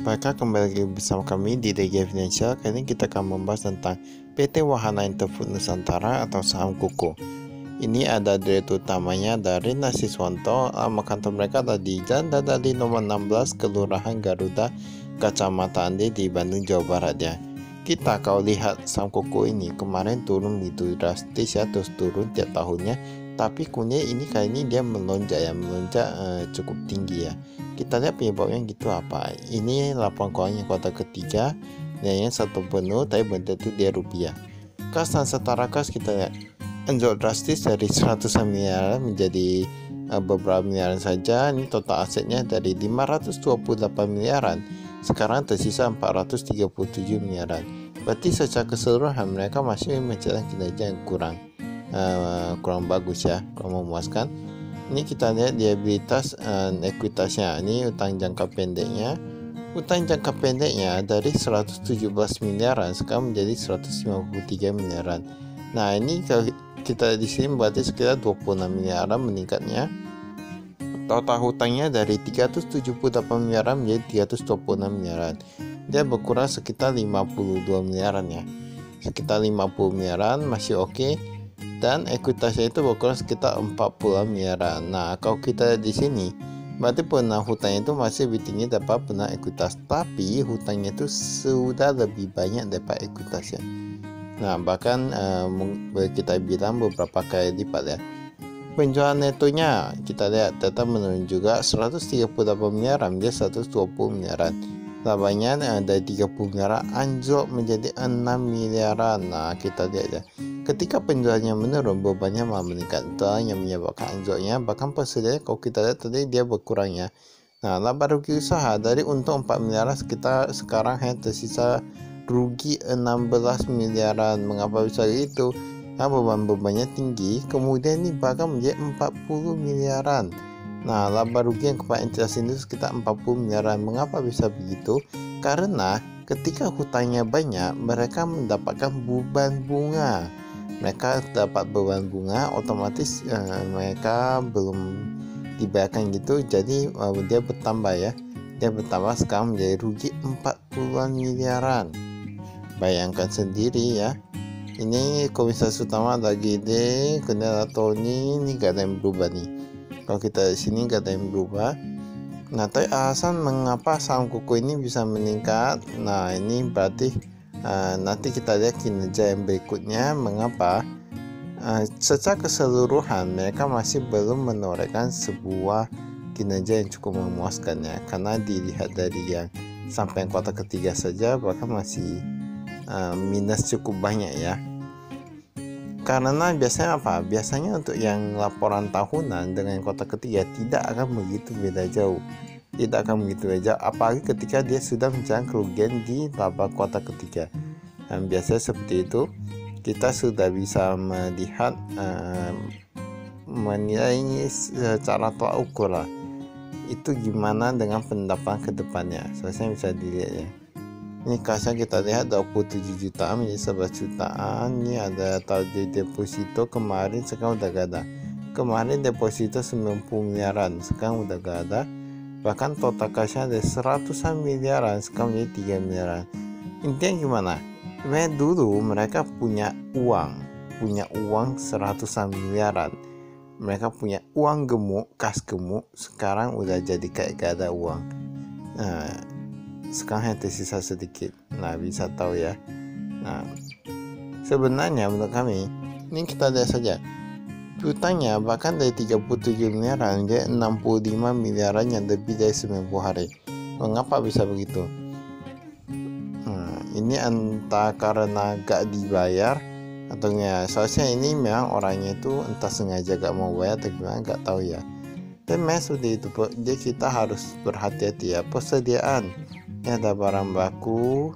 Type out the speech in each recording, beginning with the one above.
Maka kembali lagi bersama kami di DG Financial. Kali ini kita akan membahas tentang PT Wahana Interfood Nusantara atau saham KUKU. Ini ada direktur utamanya dari Nasiswanto. Alamat kantor mereka ada di Jalan Dadali nomor 16, Kelurahan Garuda, Kacamata Ande di Bandung, Jawa Barat ya. Kita kalau lihat saham KUKU ini kemarin turun begitu drastis ya, terus turun tiap tahunnya. Tapi kemudian ini kali ini dia melonjak cukup tinggi ya. Kita lihat penyebabnya gitu apa. Ini laporan keuangan kuartal ketiga, nilainya 1 penuh tapi benda itu dia rupiah. Kas dan setara kas kita lihat anjlok drastis dari 100 miliar menjadi beberapa miliaran saja. Ini total asetnya dari 528 miliaran sekarang tersisa 437 miliaran. Berarti secara keseluruhan mereka masih mencatat kinerja yang kurang bagus ya, kurang memuaskan. Ini kita lihat liabilitas ekuitasnya. Ini utang jangka pendeknya. Utang jangka pendeknya dari 117 miliaran sekarang menjadi 153 miliaran. Nah, ini kalau kita di sini berarti sekitar 26 miliaran meningkatnya. Total hutangnya dari 378 miliaran menjadi 326 miliaran. Dia berkurang sekitar 52 miliaran ya. Sekitar 50 miliaran masih oke. Dan ekuitasnya itu berkurang sekitar 40 miliaran. Nah, kalau kita di sini berarti pengenaan hutangnya itu masih lebih tinggi daripada pengenaan ekuitas, tapi hutangnya itu sudah lebih banyak daripada ekuitasnya. Nah, bahkan kita bilang beberapa kali lipat ya. Penjualan netonya kita lihat tetap menurun juga 138 miliaran menjadi 120 miliaran. Labanya dari 30 miliaran anjlok menjadi 6 miliaran. Nah, kita lihat ya. Ketika penjualannya menurun, bebannya malah meningkat. Itulah yang menyebabkan anjloknya. Bahkan persediaan kalau kita lihat tadi dia berkurang ya. Nah, laba rugi usaha dari untung 4 miliaran sekarang hanya tersisa rugi 16 miliaran. Mengapa bisa begitu? Nah, beban-bebannya tinggi. Kemudian ini bahkan menjadi 40 miliaran. Nah, laba rugi yang kepada entitas itu sekitar 40 miliaran. Mengapa bisa begitu? Karena ketika hutangnya banyak, mereka mendapatkan beban bunga. Mereka dapat beban bunga, otomatis mereka belum dibayarkan gitu, jadi dia bertambah ya. Dia bertambah sekarang menjadi rugi 40 miliaran. Bayangkan sendiri ya. Ini komisaris utama ada GD, kemudian ada Tony, ini gak ada yang berubah nih. Kalau kita di sini gak ada yang berubah. Nah, tapi alasan mengapa saham KUKU ini bisa meningkat. Nah, ini berarti nanti kita lihat kinerja yang berikutnya mengapa secara keseluruhan mereka masih belum menorehkan sebuah kinerja yang cukup memuaskan ya, karena dilihat dari yang sampai kuartal ketiga saja bahkan masih minus cukup banyak ya. Karena biasanya apa? Biasanya untuk yang laporan tahunan dengan kuartal ketiga tidak akan begitu beda jauh. Tidak akan begitu beda, apalagi ketika dia sudah mencapai kerugian di laba kuartal ketiga. Dan biasanya seperti itu, kita sudah bisa melihat menilai secara tolak ukur lah. Itu gimana dengan pendapatan ke depannya. Selesai bisa dilihat ya. Ini kasnya kita lihat 27 jutaan menjadi 11 jutaan. Ini ada target deposito kemarin, sekarang udah gak ada. Kemarin deposito 90 miliaran, sekarang udah gak ada. Bahkan total kasnya ada 100-an miliaran, sekarang menjadi 3 miliaran. Intinya gimana? Sebenarnya dulu mereka punya uang 100-an miliaran. Mereka punya uang gemuk, kas gemuk, sekarang udah jadi kayak gak ada uang. Nah, sekarang hanya tersisa sedikit. Nah, bisa tahu ya. Nah, sebenarnya menurut kami, ini kita lihat saja. Hutangnya bahkan dari 37 miliaran jadi 65 miliaran yang lebih dari 90 hari. Mengapa bisa begitu? Ini entah karena gak dibayar atau ya, soalnya ini memang orangnya itu entah sengaja gak mau bayar atau gimana, gak tahu ya. Dan memang seperti itu, jadi kita harus berhati-hati ya. Persediaan, ini ada barang baku,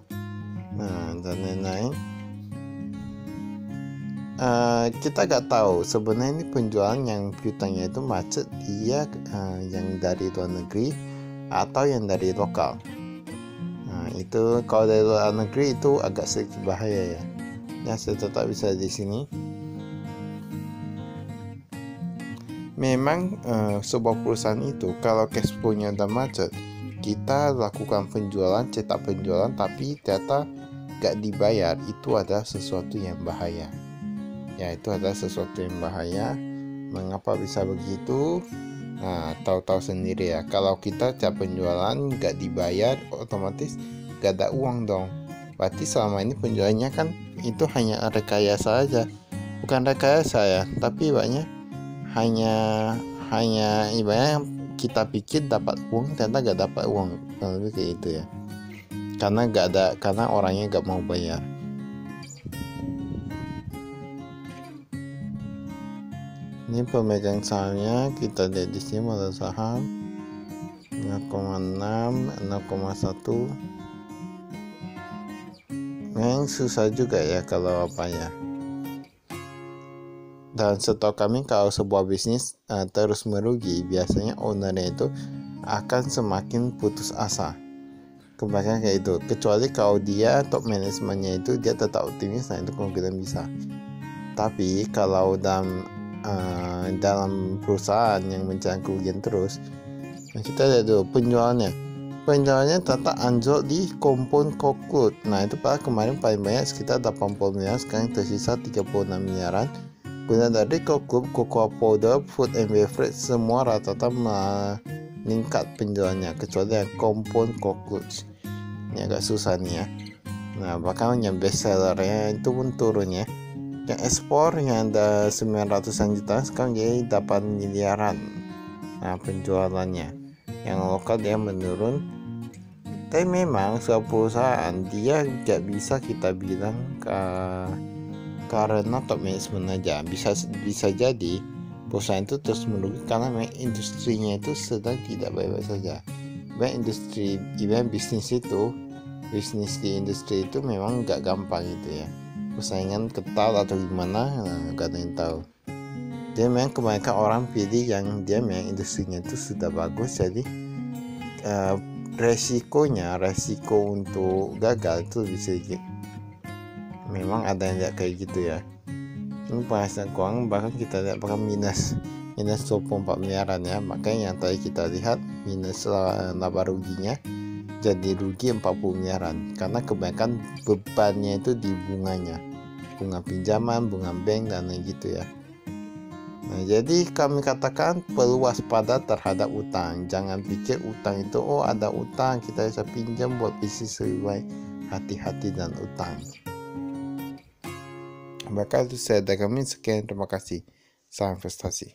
nah dan lain-lain. Kita gak tahu sebenarnya ini penjualan yang piutangnya itu macet dia yang dari luar negeri atau yang dari lokal. Nah, itu kalau dari luar negeri itu agak sedikit bahaya ya. Ya, saya tetap bisa di sini. Memang sebuah perusahaan itu kalau cash flow-nya udah macet, kita lakukan penjualan, cetak penjualan, tapi ternyata gak dibayar, itu adalah sesuatu yang bahaya. Ya, itu adalah sesuatu yang bahaya. Mengapa bisa begitu? Nah, tahu-tahu sendiri ya. Kalau kita cetak penjualan gak dibayar, otomatis gak ada uang dong. Berarti selama ini penjualannya kan itu hanya rekayasa aja. Bukan rekayasa ya, tapi ibaratnya hanya ibaratnya kita pikir dapat uang, ternyata gak dapat uang. Lebih kayak itu ya. Karena orangnya gak mau bayar. Ini pemegang sahamnya, kita lihat di sini modal saham 0,6, 0,1. Memang susah juga ya kalau apa ya. Dan setahu kami kalau sebuah bisnis terus merugi, biasanya ownernya itu akan semakin putus asa. Kebanyakan kayak itu. Kecuali kalau dia top manajemennya itu dia tetap optimis, nah itu kemungkinan bisa. Tapi kalau dalam perusahaan yang mencari kerugian terus, nah kita lihat dulu penjualannya tetap anjlok di Compound Conclude. Nah itu pada kemarin paling banyak sekitar 80 miliar, sekarang tersisa 36 miliaran. Guna dari Cocoa Powder, Food and Beverage semua rata-rata meningkat penjualannya, kecuali yang Compound Conclude. Ini agak susah nih ya. Nah bahkan yang best sellernya itu pun turun ya. Yang ekspor yang ada 900-an juta sekarang jadi 8 miliaran. Nah penjualannya. Yang lokal dia menurun. Tapi memang sebuah perusahaan dia gak bisa kita bilang karena top management aja. Bisa jadi perusahaan itu terus merugi karena memang industrinya itu sedang tidak baik-baik saja. Bisnis di industri itu memang gak gampang itu ya. Persaingan ketat atau gimana, gak ada yang tahu. Dia memang kebanyakan orang pilih yang dia memang industrinya itu sudah bagus, jadi resiko untuk gagal itu lebih sedikit. Memang ada yang lihat kayak gitu ya. Ini penghasilan keuangan bahkan kita lihat bahkan minus 24 miliaran ya. Makanya yang tadi kita lihat minus laba ruginya jadi rugi 40 miliaran karena kebanyakan bebannya itu di bunganya, bunga pinjaman, bunga bank dan lain gitu ya. Nah, jadi kami katakan perlu waspada terhadap utang. Jangan pikir utang itu ada utang kita bisa pinjam buat bisnis lebih baik. Hati-hati dan utang. Maka itu saya dari kami, sekian, terima kasih. Salam investasi.